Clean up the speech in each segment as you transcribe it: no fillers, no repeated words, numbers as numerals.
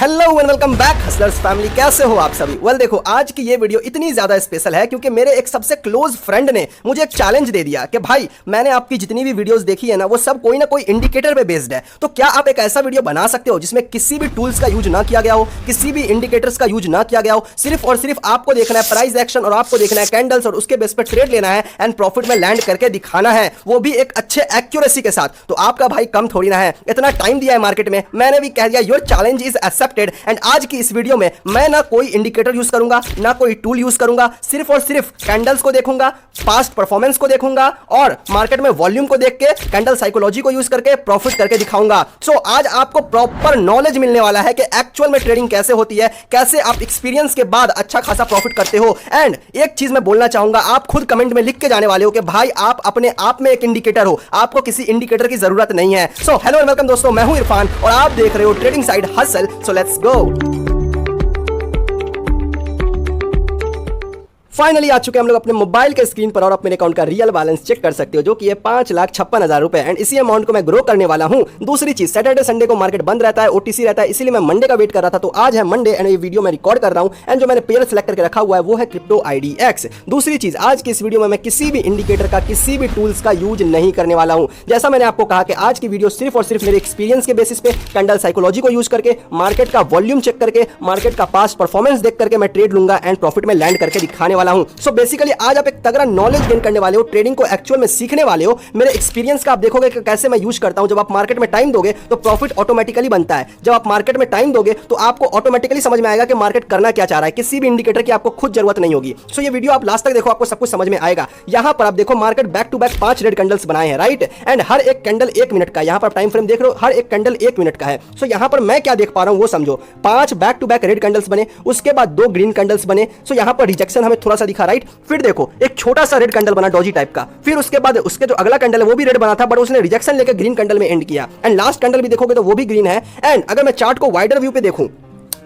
Hello and welcome back hustlers family. कैसे हो आप सभी? देखो, आज की ये वीडियो इतनी ज्यादा स्पेशल है क्योंकि मेरे एक सबसे क्लोज फ्रेंड ने मुझे एक चैलेंज दे दिया कि भाई मैंने आपकी जितनी भी वीडियोस देखी है ना, वो सब कोई ना कोई इंडिकेटर पे बेस्ड है। तो क्या आप एक ऐसा वीडियो बना सकते हो जिसमें किसी भी टूल्स का यूज ना किया गया हो, किसी भी इंडिकेटर्स का यूज ना किया गया हो, सिर्फ और सिर्फ आपको देखना है प्राइस एक्शन और आपको देखना है कैंडल्स और उसके बेस पर ट्रेड लेना है एंड प्रॉफिट में लैंड करके दिखाना है, वो भी एक अच्छे एक्यूरेसी के साथ। तो आपका भाई कम थोड़ी ना है, इतना टाइम दिया है मार्केट में, मैंने भी कह दिया your challenge is accepted. And आज की इस वीडियो में मैं ना कोई इंडिकेटर यूज करूंगा ना कोई टूल यूज करूंगा, सिर्फ और सिर्फ कैंडल्स को देखूंगा, पास्ट परफॉर्मेंस को देखूंगा और मार्केट में वॉल्यूम को देख के कैंडल साइकोलॉजी को यूज करके प्रॉफिट करके दिखाऊंगा। सो आज आपको प्रॉपर नॉलेज मिलने वाला है कि एक्चुअल में ट्रेडिंग कैसे होती है, कैसे आप एक्सपीरियंस के बाद अच्छा खासा प्रॉफिट करते हो। एंड एक चीज मैं बोलना चाहूंगा, आप खुद कमेंट में लिख के जाने वाले हो कि भाई आप अपने आप में एक इंडिकेटर हो, आपको किसी इंडिकेटर की जरूरत नहीं है। सो हेलो एंड वेलकम दोस्तों, मैं हूं इरफान और आप देख रहे हो trading side hustle. So let's go. Finally आ चुके हैं हम लोग अपने मोबाइल के स्क्रीन पर और अपने अकाउंट का रियल बैलेंस चेक कर सकते हो, जो कि है 5,56,000 रुपए। एंड इसी अमाउंट को मैं ग्रो करने वाला हूं। दूसरी चीज, सैटरडे संडे को मार्केट बंद रहता है, ओटीसी रहता है, इसीलिए मैं मंडे का वेट कर रहा था। तो आज है मंडे एंड ये वीडियो मैं रिकॉर्ड कर रहा हूं एंड जो मैंने पेयर सेलेक्ट करके रखा हुआ है वो है क्रिप्टो IDX। दूसरी चीज, आज की इस वीडियो में मैं किसी भी इंडिकेटर का, किसी भी टूल्स का यूज नहीं करने वाला हूं। जैसा मैंने आपको कहा कि आज की वीडियो सिर्फ और सिर्फ मेरे एक्सपीरियंस के बेसिस पे कैंडल साइकोलॉजी को यूज करके, मार्केट का वॉल्यूम चेक करके, मार्केट का पास्ट परफॉर्मेंस देख करके मैं ट्रेड लूंगा एंड प्रॉफिट में लैंड करके दिखाने वाला हूं। सो बेसिकली आज आप एक तगड़ा नॉलेज गेन करने वाले हो, ट्रेडिंग को एक्चुअल में सीखने वाले हो। मेरे एक्सपीरियंस का आप देखोगे कि कैसे मैं यूज करता हूं। जब आप मार्केट में टाइम दोगे तो प्रॉफिट ऑटोमेटिकली बनता है। जब आप मार्केट में टाइम दोगे तो आपको ऑटोमेटिकली समझ में आएगा कि मार्केट करना क्या चाह रहा है। किसी भी इंडिकेटर की आपको खुद जरूरत नहीं होगी। सो ये वीडियो आप लास्ट तक देखो, आपको सब कुछ समझ में आएगा। यहां पर आप देखो market back to back 5 red candles बनाए हैं, राइट। एंड हर एक कैंडल 1 मिनट का, यहां पर टाइम फ्रेम देख रहे हो, हर एक कैंडल 1 मिनट का है। सो यहां पर मैं क्या देख पा रहा हूं वो समझो। 5 back to back red candles बने, उसके बाद 2 ग्रीन कैंडल्स बने। सो यहां पर रिजेक्शन हमें थोड़ा सा दिखा, राइट। फिर देखो एक छोटा सा रेड कैंडल बना डॉजी टाइप का, फिर उसके बाद उसके जो अगला कैंडल है वो भी रेड बना था बट उसने रिजेक्शन लेकर ग्रीन कैंडल में एंड किया। एंड लास्ट कैंडल भी देखोगे तो वो भी ग्रीन है। एंड अगर मैं चार्ट को वाइडर व्यू पे देखूं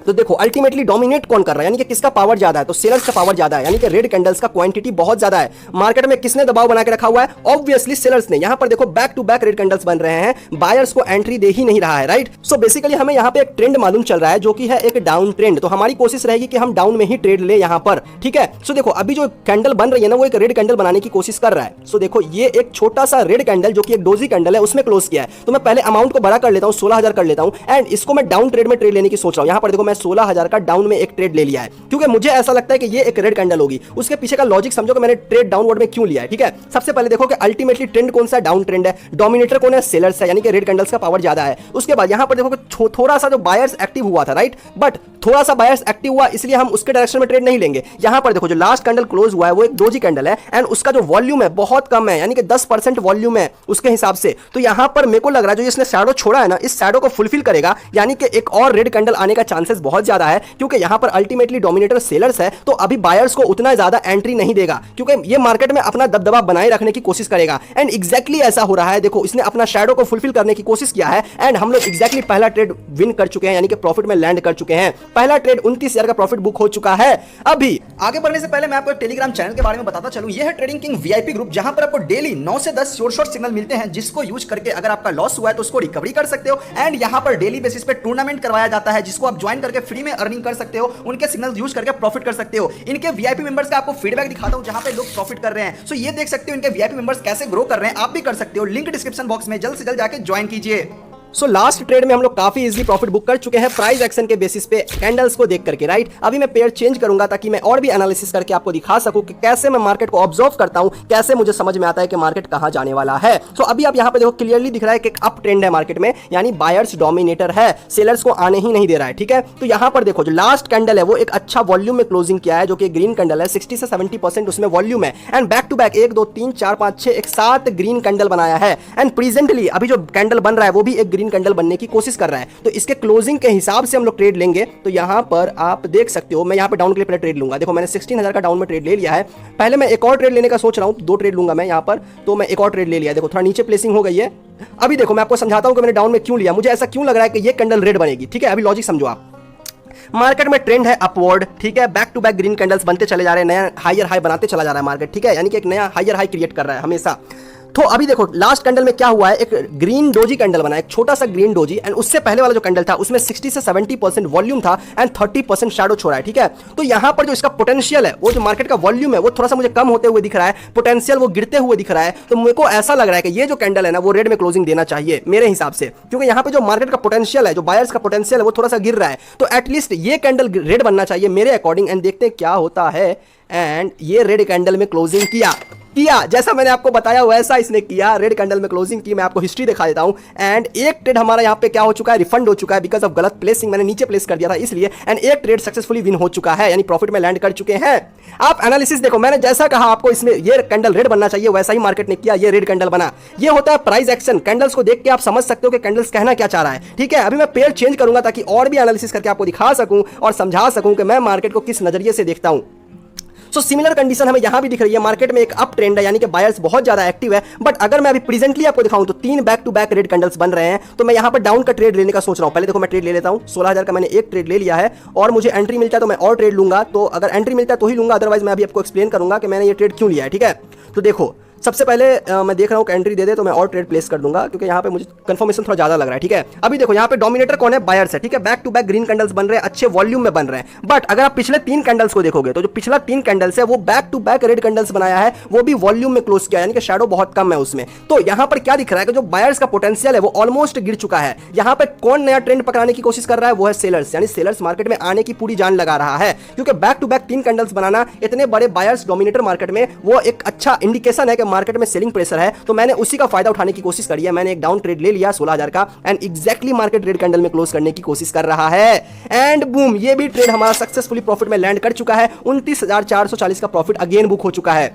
तो देखो अल्टीमेटली डोमिनेट कौन कर रहा है, यानी कि किसका पावर ज्यादा है, तो सेलर्स का पावर ज्यादा है, यानी कि रेड कैंडल्स का क्वांटिटी बहुत ज्यादा है। मार्केट में किसने दबाव बना के रखा हुआ है? ऑब्वियसली सेलर्स ने। यहां पर देखो back to back red candles बन रहे हैं, बायर्स को एंट्री दे ही नहीं रहा है, राइट। सो बेसिकली हमें यहां पे एक ट्रेंड मालूम चल रहा है जो कि है एक डाउन ट्रेंड। तो हमारी कोशिश रहेगी कि हम डाउन में ही ट्रेड ले यहां पर, ठीक है। सो देखो अभी जो कैंडल बन रही है ना, वो एक रेड कैंडल बनाने की कोशिश कर रहा है। सो देखो ये एक छोटा सा रेड कैंडल जो कि एक डोजी कैंडल है उसमें क्लोज किया है। तो मैं पहले अमाउंट को बड़ा कर लेता हूं, 16,000 कर लेता हूं एंड इसको मैं डाउन ट्रेड में ट्रेड लेने की सोच रहा हूं। यहां पर देखो मैं 16,000 का डाउन में एक ट्रेड ले लिया है क्योंकि मुझे ऐसा लगता है कि ये एक रेड कैंडल होगी। उसके पीछे का लॉजिक समझो कि मैंने ट्रेड डाउनवर्ड में क्यों लिया है, ठीक है। सबसे पहले देखो कि अल्टीमेटली ट्रेंड कौन सा? डाउन ट्रेंड है। डोमिनेटर कौन है? सेलर्स है, यानी कि रेड कैंडल्स का पावर ज्यादा है। उसके बाद यहां पर देखो कि थोड़ा सा जो बायर्स एक्टिव हुआ था, राइट, बट थोड़ा सा बायर्स एक्टिव हुआ इसलिए हम उसके डायरेक्शन में ट्रेड नहीं लेंगे। यहां पर देखो जो लास्ट कैंडल क्लोज हुआ है वो एक डोजी कैंडल है एंड उसका जो वॉल्यूम है बहुत कम है, यानी कि 10% वॉल्यूम है उसके हिसाब से। तो यहां पर मेरे को लग रहा है जो इसने शैडो छोड़ा है ना, इस शैडो को फुलफिल करेगा, यानी कि एक और रेड कैंडल आने का चांसेस बहुत ज्यादा है क्योंकि यहां पर अल्टीमेटली डोमिनेटर सेलर्स है। तो अभी बायर्स को उतना ज्यादा एंट्री नहीं देगा क्योंकि ये मार्केट में अपना दबदबा बनाए रखने की कोशिश करेगा। एंड एग्जैक्टली ऐसा हो रहा है। देखो इसने अपना शैडो को फुलफिल करने की कोशिश किया है एंड हम लोग एग्जैक्टली पहला ट्रेड विन कर चुके हैं, यानी कि प्रॉफिट में लैंड कर चुके हैं। पहला ट्रेड 29,000 का प्रॉफिट बुक हो चुका है। अभी आगे बढ़ने से पहले मैं आपको टेलीग्राम चैनल के बारे में बताता चलूं। यह है ट्रेडिंग किंग VIP ग्रुप, जहां पर आपको डेली 9 से 10 शॉर्ट सिग्नल मिलते हैं जिसको यूज करके अगर आपका लॉस हुआ है तो उसको रिकवरी कर सकते हो। एंड यहां पर डेली बेसिस पे टूर्नामेंट करवाया जाता है जिसको आप ज्वाइन करके फ्री में अर्निंग कर सकते हो, उनके सिग्नल यूज करके प्रॉफिट कर सकते हो। इनके VIP मेंबर्स का आपको फीडबैक दिखाता हूं जहां पे लोग प्रॉफिट कर रहे हैं। सो ये देख सकते हो इनके VIP मेंबर्स कैसे ग्रो कर रहे हैं, आप भी कर सकते हो। लिंक डिस्क्रिप्शन बॉक्स में जल्द से जल्द जाके ज्वाइन कीजिए। सो लास्ट ट्रेड में हम लोग काफी इजीली प्रॉफिट बुक कर चुके हैं प्राइस एक्शन के बेसिस पे कैंडल्स को देख करके, राइट। अभी मैं पेयर चेंज करूंगा ताकि मैं और भी एनालिसिस करके आपको दिखा सकूं कि कैसे मैं मार्केट को ऑब्जर्व करता हूं, कैसे मुझे समझ में आता है कि मार्केट कहां जाने वाला है। सो अभी आप यहां पे देखो क्लियरली दिख रहा है कि एक अप ट्रेंड है मार्केट में, यानी बायर्स डोमिनेटर है, सेलर्स को आने ही नहीं दे रहा है, ठीक है। तो यहां पर देखो जो लास्ट कैंडल है वो एक अच्छा वॉल्यूम में क्लोजिंग किया है, जो कि ग्रीन कैंडल है, 60 से 70% उसमें वॉल्यूम है। एंड बैक टू बैक 1 2 3 4 5 6 एक 7 ग्रीन कैंडल बनाया है। एंड प्रेजेंटली अभी जो कैंडल बन रहा है वो भी एक ग्रीन कैंडल बनने की कोशिश कर रहा है। तो इसके क्लोजिंग के हिसाब से हम लोग ट्रेड लेंगे। तो यहां पर आप देख सकते हो, मैं यहां पे डाउन के लिए पहले ट्रेड लूंगा। देखो मैंने 16,000 का डाउन में ट्रेड ले लिया है। पहले मैं एक और ट्रेड लेने का सोच रहा हूं, 2 ट्रेड लूंगा मैं यहां पर। तो मैं एक और ट्रेड ले लिया। देखो थोड़ा नीचे प्लेसिंग हो गई है। अभी देखो मैं आपको समझाता हूं कि मैंने डाउन में क्यों लिया। मुझे ऐसा क्यों लग रहा है कि ये कैंडल रेड बनेगी, ठीक है। अभी लॉजिक समझो आप। मार्केट में ट्रेंड है अपवर्ड, ठीक है। Back to back green candles बनते चले जा रहे हैं, नया हायर हाई बनाते चला जा रहा है मार्केट, ठीक है। यानी कि एक नया हायर हाई क्रिएट कर रहा है हमेशा। तो अभी देखो लास्ट कैंडल में क्या हुआ है, एक ग्रीन डोजी कैंडल बना, एक छोटा सा ग्रीन डोजी, एंड उससे पहले वाला जो कैंडल था उसमें 60 से 70% वॉल्यूम था एंड 30% शैडो छोड़ा है, ठीक है। तो यहां पर जो इसका पोटेंशियल है, वो जो मार्केट का वॉल्यूम है वो थोड़ा सा मुझे कम होते हुए दिख रहा है, पोटेंशियल वो गिरते हुए दिख रहा है। तो मेरे को ऐसा लग रहा है कि ये जो कैंडल है ना वो रेड में क्लोजिंग देना चाहिए मेरे हिसाब से, क्योंकि यहां पे जो मार्केट का पोटेंशियल है, जो बायर्स का पोटेंशियल है वो थोड़ा सा गिर रहा है। तो एटलीस्ट ये कैंडल रेड बनना चाहिए मेरे अकॉर्डिंग, एंड देखते हैं क्या होता है। एंड ये रेड कैंडल में क्लोजिंग किया जैसा मैंने आपको बताया वैसा इसने किया, रेड कैंडल में क्लोजिंग की। मैं आपको हिस्ट्री दिखा देता हूं। एंड एक ट्रेड हमारा यहां पे क्या हो चुका है, रिफंड हो चुका है बिकॉज ऑफ गलत प्लेसिंग, मैंने नीचे प्लेस कर दिया था इसलिए। एंड एक ट्रेड सक्सेसफुली विन हो चुका है, यानी प्रॉफिट में लैंड कर चुके हैं। आप एनालिसिस देखो, मैंने जैसा कहा आपको इसमें ये कैंडल रेड बनना चाहिए वैसा ही मार्केट ने किया, ये रेड कैंडल बना। ये होता है प्राइस एक्शन। कैंडल्स को देख के आप समझ सकते हो कि कैंडल्स कहना क्या चाह रहा है, ठीक है। अभी मैं पेयर चेंज करूंगा ताकि और भी एनालिसिस करके आपको दिखा सकूं और समझा सकूं कि मैं मार्केट को किस नजरिए से देखता हूं। सो सिमिलर कंडीशन हमें यहां भी दिख रही है, मार्केट में एक अप ट्रेंड है, यानी कि बायर्स बहुत ज्यादा एक्टिव है। बट अगर मैं अभी प्रेजेंटली आपको दिखाऊं तो 3 back to back red candles बन रहे हैं। तो मैं यहां पर डाउन का ट्रेड लेने का सोच रहा हूं। पहले देखो मैं ट्रेड ले लेता हूं, 16,000 का मैंने एक ट्रेड ले लिया है, और मुझे एंट्री मिलता है तो मैं और ट्रेड लूंगा। तो अगर एंट्री मिलता है तो ही लूंगा, अदरवाइज मैं अभी आपको एक्सप्लेन करूंगा कि मैंने ये ट्रेड क्यों लिया है, ठीक है। तो देखो सबसे पहले मैं देख रहा हूं कि एंट्री दे दे तो मैं और ट्रेड प्लेस कर दूंगा, क्योंकि यहां पे मुझे कंफर्मेशन थोड़ा ज्यादा लग रहा है, ठीक है। अभी देखो यहां पे डोमिनेटर कौन है, बायर्स है, ठीक है। Back to back green candles बन रहे हैं, अच्छे वॉल्यूम में बन रहे हैं। बट अगर आप पिछले 3 कैंडल्स को देखोगे तो जो पिछला 3 कैंडल्स है वो back to back red candles बनाया है, वो भी वॉल्यूम में क्लोज किया, यानी कि शैडो बहुत कम है उसमें। तो यहां पर क्या दिख रहा है कि जो बायर्स का पोटेंशियल है वो ऑलमोस्ट गिर चुका है। यहां पे कौन नया ट्रेंड पकड़ाने की कोशिश कर रहा है, वो है सेलर्स, यानी सेलर्स मार्केट में आने की पूरी जान लगा रहा है। क्योंकि बैक टू बैक 3 कैंडल्स बनाना इतने बड़े बायर्स डोमिनेटर मार्केट में, वो एक अच्छा इंडिकेशन है कि मार्केट में सेलिंग प्रेशर है। तो मैंने उसी का फायदा उठाने की कोशिश करी है। मैंने एक डाउन ट्रेड ले लिया 16,000 का, and exactly market red candle में क्लोज करने की कोशिश कर रहा है। एंड बूम, ये भी ट्रेड हमारा सक्सेसफुली प्रॉफिट में लैंड कर चुका है। 29,440 का प्रॉफिट अगेन बुक हो चुका है।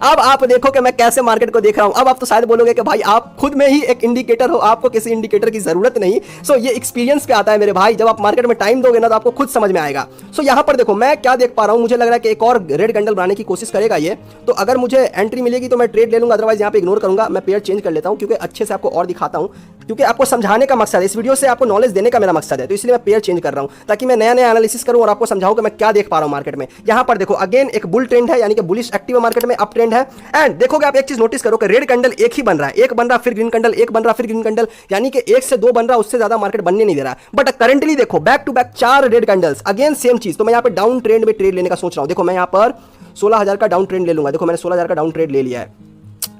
अब आप देखो कि मैं कैसे मार्केट को देख रहा हूं। अब आप तो शायद बोलोगे कि भाई आप खुद में ही एक इंडिकेटर हो, आपको किसी इंडिकेटर की जरूरत नहीं। सो ये एक्सपीरियंस पे आता है मेरे भाई, जब आप मार्केट में टाइम दोगे ना तो आपको खुद समझ में आएगा। सो यहां पर देखो मैं क्या देख पा रहा हूं, मुझे लग रहा है कि एक और रेड कैंडल बनाने की कोशिश करेगा ये। तो अगर मुझे एंट्री मिलेगी तो मैं ट्रेड ले लूंगा, अदरवाइज यहां पे इग्नोर करूंगा। मैं पेयर चेंज कर लेता हूं क्योंकि अच्छे से आपको और दिखाता हूं, क्योंकि आपको समझाने का मकसद है, इस वीडियो से आपको नॉलेज देने का मेरा मकसद है। तो इसलिए मैं पेयर चेंज कर रहा हूं ताकि मैं नया नया एनालिसिस करूं और आपको समझाऊं कि मैं क्या देख पा रहा हूं मार्केट में। यहां पर देखो अगेन एक बुल ट्रेंड है, यानी कि बुलिश एक्टिव है मार्केट में, अप ट्रेंड है। एंड देखोगे आप एक चीज नोटिस करो कि रेड कैंडल एक ही बन रहा है, एक बन रहा फिर ग्रीन कैंडल, एक बन रहा फिर ग्रीन कैंडल, यानी कि 1 से 2 बन रहा, उससे ज्यादा मार्केट बनने नहीं दे रहा। बट करंटली देखो back to back 4 red candles, again same चीज। तो मैं यहां पर डाउन ट्रेंड में ट्रेड लेने का सोच रहा हूं। देखो मैं यहां पर 16,000 का डाउन ट्रेंड ले लूंगा। देखो मैंने 16,000 का डाउन ट्रेड ले लिया है।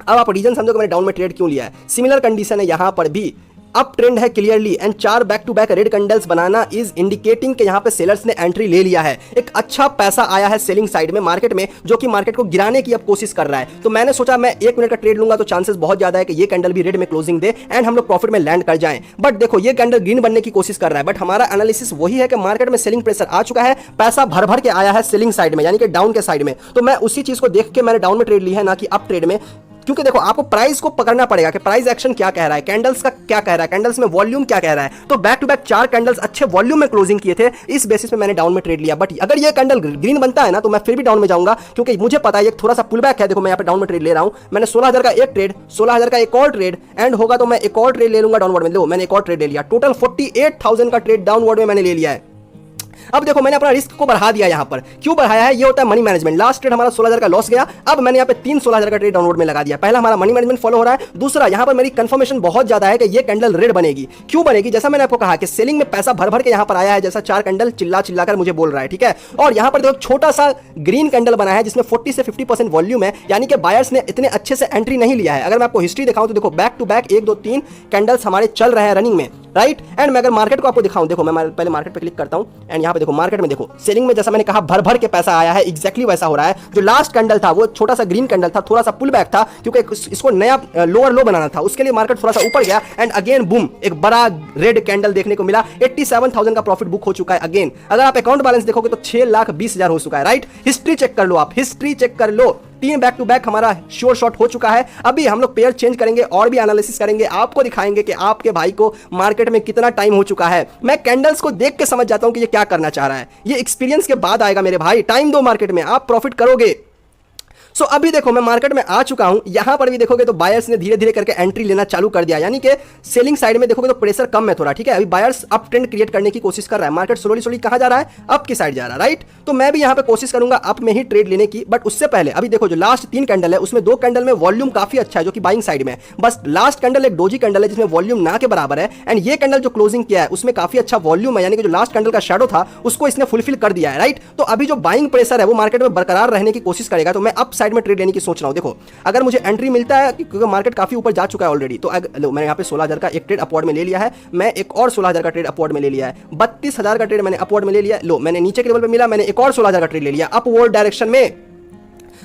अब आप रीजन समझो कि मैंने डाउन में ट्रेड क्यों लिया है। सिमिलर कंडीशन है यहां पर भी, अप ट्रेंड है clearly, and 4 back to back red candles बनाना इज इंडिकेटिंग कि यहां पे सेलर्स ने एंट्री ले लिया है। एक अच्छा पैसा आया है सेलिंग साइड में मार्केट में, जो कि मार्केट को गिराने की अब कोशिश कर रहा है। तो मैंने सोचा मैं 1 मिनट का ट्रेड लूंगा तो चांसेस बहुत ज्यादा है कि ये कैंडल भी रेड में क्लोजिंग दे एंड हम लोग प्रॉफिट में लैंड कर जाएं। बट देखो ये कैंडल ग्रीन बनने की कोशिश कर रहा है, बट हमारा एनालिसिस वही है कि मार्केट में सेलिंग प्रेशर आ चुका है, पैसा भर भर के आया है सेलिंग साइड में, यानी कि डाउन के साइड में। तो मैं उसी चीज को देख के मैंने डाउन में ट्रेड ली है, ना कि अप ट्रेड में। क्योंकि देखो आपको प्राइस को पकड़ना पड़ेगा कि प्राइस एक्शन क्या कह रहा है, कैंडल्स का क्या कह रहा है, कैंडल्स में वॉल्यूम क्या कह रहा है। तो बैक टू बैक 4 कैंडल्स अच्छे वॉल्यूम में क्लोजिंग किए थे, इस बेसिस पे मैंने डाउन में ट्रेड लिया। बट अगर ये कैंडल ग्रीन बनता है ना तो मैं फिर भी डाउन में जाऊंगा, क्योंकि मुझे पता है ये थोड़ा सा पुल बैक है। देखो मैं यहाँ पे डाउन में ट्रेड ले रहा हूं। मैंने 16,000 का एक ट्रेड, 16,000 का एक और ट्रेड, एंड होगा तो मैं एक और ट्रेड ले लूंगा डाउनवर्ड में। लो मैंने एक और ट्रेड ले लिया, टोटल 48,000 का ट्रेड डाउनवर्ड में मैंने ले लिया है। अब देखो मैंने अपना रिस्क को बढ़ा दिया। यहां पर क्यों बढ़ाया है, ये होता है मनी मैनेजमेंट। लास्ट ट्रेड हमारा 16,000 का लॉस गया, अब मैंने यहां पे 16,000 का ट्रेड डाउनवर्ड में लगा दिया। पहला हमारा मनी मैनेजमेंट फॉलो हो रहा है, दूसरा यहां पर मेरी कंफर्मेशन बहुत ज्यादा है कि ये कैंडल रेड बनेगी। क्यों बनेगी, जैसा मैंने आपको कहा कि सेलिंग में पैसा भर भर के यहां पर आया है, जैसा 4 कैंडल चिल्ला चिल्लाकर मुझे बोल रहा है, ठीक है। और यहां पर देखो छोटा सा ग्रीन कैंडल बना है जिसमें 40 से 50% वॉल्यूम है, यानी कि बायर्स ने इतने अच्छे से एंट्री नहीं लिया है। अगर मैं आपको हिस्ट्री दिखाऊं तो देखो बैक टू बैक 1 2 3 कैंडल्स हमारे चल रहे हैं रनिंग में, राइट। एंड मैं अगर मार्केट को आपको दिखाऊं, देखो मैं पहले मार्केट पे क्लिक करता हूं, एंड यहां पे देखो मार्केट में देखो सेलिंग में जैसा मैंने कहा भर भर के पैसा आया है, एग्जैक्टली वैसा हो रहा है। जो लास्ट कैंडल था वो छोटा सा ग्रीन कैंडल था, थोड़ा सा पुल बैक था, क्योंकि इसको नया लोअर लो बनाना था, उसके लिए मार्केट थोड़ा सा ऊपर गया, एंड अगेन बूम एक बड़ा रेड कैंडल देखने को मिला। 87,000 का प्रॉफिट बुक हो चुका है अगेन। अगर आप अकाउंट बैलेंस देखोगे तो 6,20,000 हो चुका है, राइट। हिस्ट्री चेक कर लो, आप हिस्ट्री चेक कर लो। 3 बैक टू बैक हमारा श्योर शॉट हो चुका है। अभी हम लोग पेयर चेंज करेंगे और भी एनालिसिस करेंगे, आपको दिखाएंगे कि आपके भाई को मार्केट में कितना टाइम हो चुका है। मैं कैंडल्स को देख के समझ जाता हूं कि ये क्या करना चाह रहा है। ये एक्सपीरियंस के बाद आएगा मेरे भाई, टाइम दो मार्केट में, आप प्रॉफिट करोगे। सो अभी देखो मैं मार्केट में आ चुका हूं, यहां पर भी देखोगे तो बायर्स ने धीरे धीरे करके एंट्री लेना चालू कर दिया, यानी कि सेलिंग साइड में देखोगे तो प्रेशर कम है थोड़ा, ठीक है। अभी बायर्स अप ट्रेंड क्रिएट करने की कोशिश कर रहा है, मार्केट स्लोली स्लोली कहां जा रहा है, अप की साइड जा रहा है, राइट। तो मैं भी यहां पे कोशिश करूंगा अप में ही ट्रेड लेने की, बट उससे पहले अभी देखो जो लास्ट 3 कैंडल है उसमें 2 कैंडल में वॉल्यूम काफी अच्छा है जो कि बाइंग साइड में, बस लास्ट कैंडल एक डोजी कैंडल है जिसमें वॉल्यूम ना के बराबर है, एंड ये कैंडल जो क्लोजिंग किया है उसमें काफी अच्छा वॉल्यूम है, यानी कि जो लास्ट कैंडल का शैडो था उसको इसने फुलफिल कर दिया है, राइट। तो अभी जो बाइंग प्रेशर है वो मार्केट में बरकरार रहने की कोशिश करेगा, तो मैं अप साइड में ट्रेड लेने की सोच रहा हूं। देखो अगर मुझे एंट्री मिलता है क्योंकि मार्केट काफी ऊपर जा चुका है ऑलरेडी, तो मैंने यहाँ पे 16,000 का एक ट्रेड अपवर्ड में ले लिया है, मैं एक और 16,000 का ट्रेड अपवर्ड में ले लिया है, 32,000 का ट्रेड मैंने अपवर्ड में ले लिया। लो मैंने नीचे के लेवल पे मिला, मैंने एक और 16,000 का ट्रेड ले लिया अपवर्ड डायरेक्शन में।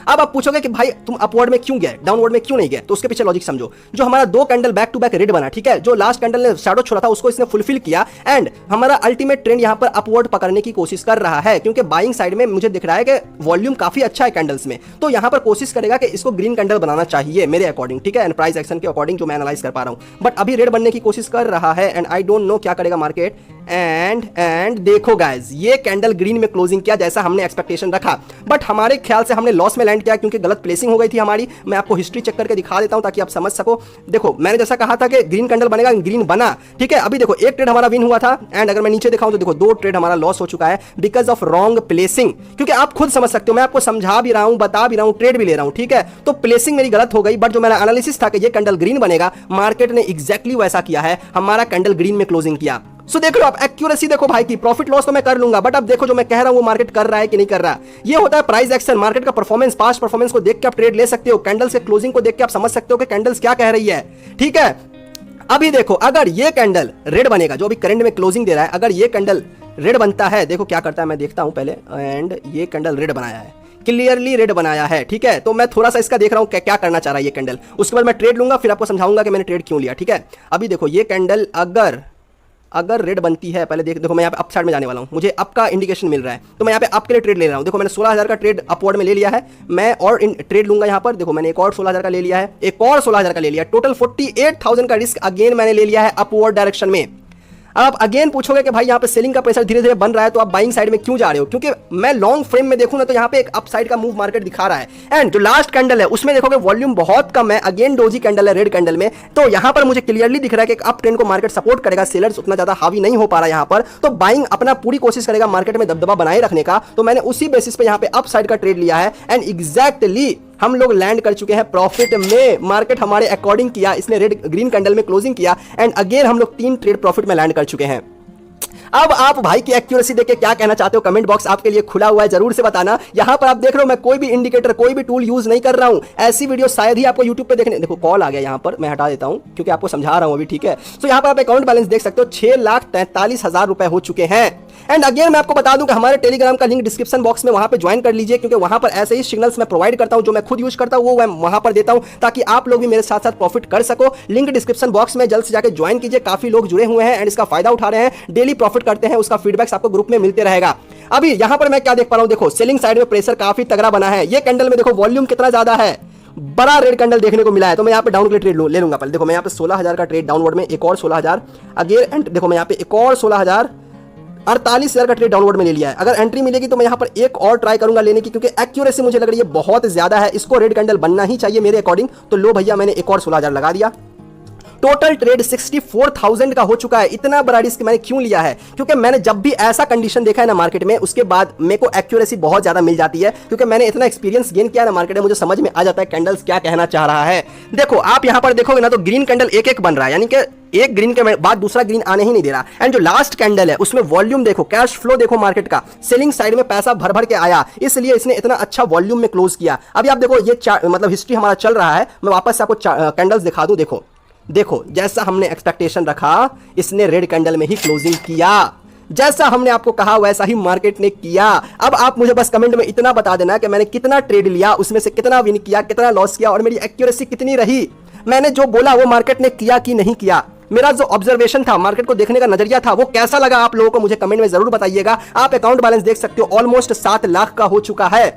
अब आप पूछोगे कि भाई तुम अपवर्ड में क्यों गए, डाउनवर्ड में क्यों नहीं गए, तो उसके पीछे लॉजिक समझो। जो हमारा 2 candle back to back red बना, ठीक है, जो लास्ट कैंडल ने शैडो छोड़ा था उसको इसने फुलफिल किया, एंड हमारा अल्टीमेट ट्रेंड यहां पर अपवर्ड पकड़ने की कोशिश कर रहा है, क्योंकि बाइंग साइड में मुझे दिख रहा है कि वॉल्यूम काफी अच्छा है कैंडल्स में, तो यहां पर कोशिश करेगा कि इसको ग्रीन कैंडल बनाना चाहिए मेरे अकॉर्डिंग, ठीक है, एंड प्राइस एक्शन के अकॉर्डिंग जो मैं एनालाइज कर पा रहा हूं। बट अभी रेड बनने की कोशिश कर रहा है, एंड आई डोंट नो क्या करेगा मार्केट। एंड देखो गाइस, ये कैंडल ग्रीन में क्लोजिंग किया जैसा हमने एक्सपेक्टेशन रखा, बट हमारे ख्याल से हमने लॉस में लैंड किया क्योंकि गलत प्लेसिंग हो गई थी हमारी। मैं आपको हिस्ट्री चेक करके दिखा देता हूं ताकि आप समझ सको। देखो मैंने जैसा कहा था कि ग्रीन कैंडल बनेगा, ग्रीन बना, ठीक है। अभी देखो एक ट्रेड हमारा विन हुआ था, एंड अगर मैं नीचे दिखाऊं तो देखो 2 ट्रेड हमारा लॉस हो चुका है बिकॉज ऑफ रॉन्ग प्लेसिंग, क्योंकि आप खुद समझ सकते हो, मैं आपको समझा भी रहा हूं, बता भी रहा हूं, ट्रेड भी ले रहा हूं, ठीक है। तो प्लेसिंग मेरी गलत हो गई, बट जो मेरा एनालिसिस था कि ये कैंडल ग्रीन बनेगा, मार्केट ने एग्जैक्टली वैसा किया है, हमारा कैंडल ग्रीन में क्लोजिंग किया। सो देख लो आप एक्यूरेसी देखो भाई की, प्रॉफिट लॉस तो मैं कर लूंगा, बट अब देखो जो मैं कह रहा हूं वो मार्केट कर रहा है कि नहीं कर रहा। ये होता है प्राइस एक्शन, मार्केट का परफॉर्मेंस, पास्ट परफॉर्मेंस को देख के आप ट्रेड ले सकते हो, कैंडल्स के क्लोजिंग को देख के आप समझ सकते हो कि कैंडल्स क्या कह रही है, ठीक है। अभी देखो अगर ये कैंडल रेड बनेगा जो अभी करंट में क्लोजिंग दे रहा है, अगर ये कैंडल रेड बनता है, देखो क्या करता है मैं देखता हूं पहले, एंड ये कैंडल रेड बनाया है, क्लियरली रेड बनाया है, ठीक है। तो मैं थोड़ा सा इसका देख रहा हूं क्या करना चाह रहा है ये कैंडल, उसके बाद मैं ट्रेड लूंगा, फिर आपको समझाऊंगा कि मैंने ट्रेड क्यों लिया, ठीक है। अभी देखो ये कैंडल अगर रेड बनती है, पहले देखो मैं यहाँ पे अप साइड में जाने वाला हूँ, मुझे अप का इंडिकेशन मिल रहा है, तो मैं यहाँ पे अप के लिए ट्रेड ले रहा हूँ। देखो मैंने 16,000 का ट्रेड अपवर्ड में ले लिया है, मैं और ट्रेड लूंगा यहाँ पर। देखो मैंने एक और 16,000 का ले लिया है, एक और 16,000 का ले लिया, टोटल 48,000 का रिस्क अगेन मैंने ले लिया है अपवर्ड डायरेक्शन में। आप अगेन पूछोगे कि भाई यहाँ पे सेलिंग का प्रेशर धीरे धीरे बन रहा है, तो आप बाइंग साइड में क्यों जा रहे हो, क्योंकि मैं लॉन्ग फ्रेम में देखूं ना तो यहाँ पे एक अप साइड का मूव मार्केट दिखा रहा है, एंड जो लास्ट कैंडल है उसमें देखोगे वॉल्यूम बहुत कम है, अगेन डोजी कैंडल है रेड कैंडल में, तो यहाँ पर मुझे क्लियरली दिख रहा है कि एक अप ट्रेंड को मार्केट सपोर्ट करेगा, सेलर्स उतना ज्यादा हावी नहीं हो पा रहा यहाँ पर, तो बाइंग अपना पूरी कोशिश करेगा मार्केट में दबदबा बनाए रखने का, तो मैंने उसी बेसिस पे यहाँ पे अप साइड का ट्रेड लिया है, एंड एग्जैक्टली हम लोग लैंड कर चुके हैं प्रॉफिट में। मार्केट हमारे अकॉर्डिंग किया, इसने रेड ग्रीन कैंडल में क्लोजिंग किया, एंड अगेन हम लोग 3 ट्रेड प्रॉफिट में लैंड कर चुके हैं। अब आप भाई की एक्यूरेसी देख के क्या कहना चाहते हो, कमेंट बॉक्स आपके लिए खुला हुआ है, जरूर से बताना। यहां पर आप देख रहे हो मैं कोई भी इंडिकेटर, कोई भी टूल यूज नहीं कर रहा हूं, ऐसी वीडियो शायद ही आपको यूट्यूब पे देखने। देखो कॉल आ गया यहां पर, मैं हटा देता हूं क्योंकि आपको समझा रहा हूं अभी, ठीक है। तो यहां पर आप अकाउंट बैलेंस देख सकते हो, 6,43,000 रुपए हो चुके हैं। एंड अगेन मैं आपको बता दूं कि हमारे टेलीग्राम का लिंक डिस्क्रिप्शन बॉक्स में, वहां पे ज्वाइन कर लीजिए, क्योंकि वहां पर ऐसे ही सिग्नल्स मैं प्रोवाइड करता हूं, जो मैं खुद यूज करता हूं वो मैं वहां पर देता हूं, ताकि आप लोग भी मेरे साथ साथ प्रॉफिट कर सको। लिंक डिस्क्रिप्शन बॉक्स में जल्द से जाकर ज्वाइन कीजिए, काफी लोग जुड़े हुए हैं एंड इसका फायदा उठा रहे हैं, डेली प्रॉफिट करते हैं, उसका फीडबैक आपको ग्रुप में मिलते रहेगा। अभी यहां पर मैं क्या देख पा रहा हूं, देखो सेलिंग साइड में प्रेशर काफी तगड़ा बना है, ये कैंडल में देखो वॉल्यूम कितना ज्यादा है, बड़ा रेड कैंडल देखने को मिला है, तो मैं यहाँ पे डाउन के ट्रेड ले लूंगा पहले। देखो मैं यहाँ पे 16,000 का ट्रेड डाउनवर्ड में, एक और 16,000 अगेन, एंड देखो मैं यहाँ पे एक और 16,000 48,000 का ट्रेड डाउनवर्ड में ले लिया है। अगर एंट्री मिलेगी तो मैं यहाँ पर एक और ट्राई करूंगा लेने की, क्योंकि एक्यूरेसी मुझे लग रही है बहुत ज्यादा है, इसको रेड कैंडल बनना ही चाहिए मेरे अकॉर्डिंग। तो लो भैया मैंने एक और 16,000 लगा दिया, टोटल ट्रेड 64,000 का हो चुका है। इतना बड़ा रिस्क मैंने क्यों लिया है, क्योंकि मैंने जब भी ऐसा कंडीशन देखा है ना मार्केट में, उसके बाद मेरे को एक्यूरेसी बहुत ज्यादा मिल जाती है, क्योंकि मैंने इतना एक्सपीरियंस गेन किया ना मार्केट में, मुझे समझ में आ जाता है कैंडल्स क्या कहना चाह रहा है। देखो आप यहां पर देखोगे ना तो ग्रीन कैंडल एक एक बन रहा है, यानी कि एक ग्रीन के बाद दूसरा ग्रीन आने ही नहीं दे रहा, एंड जो लास्ट कैंडल है उसमें वॉल्यूम देखो, कैश फ्लो देखो मार्केट का, सेलिंग साइड में पैसा भर भर के आया, इसलिए इसने इतना अच्छा वॉल्यूम में क्लोज किया। अभी आप देखो ये मतलब हिस्ट्री हमारा चल रहा है, मैं वापस से आपको कैंडल्स दिखा दूं। देखो जैसा हमने एक्सपेक्टेशन रखा, इसने रेड कैंडल में ही क्लोजिंग किया, जैसा हमने आपको कहा वैसा ही मार्केट ने किया। अब आप मुझे बस कमेंट में इतना बता देना कि मैंने कितना ट्रेड लिया, उसमें से कितना विन किया, कितना लॉस किया, और मेरी एक्यूरेसी कितनी रही, मैंने जो बोला वो मार्केट ने किया कि नहीं किया, मेरा जो ऑब्जर्वेशन था, मार्केट को देखने का नजरिया था, वो कैसा लगा आप लोगों को मुझे कमेंट में जरूर बताइएगा। आप अकाउंट बैलेंस देख सकते हो, ऑलमोस्ट 7 लाख का हो चुका है।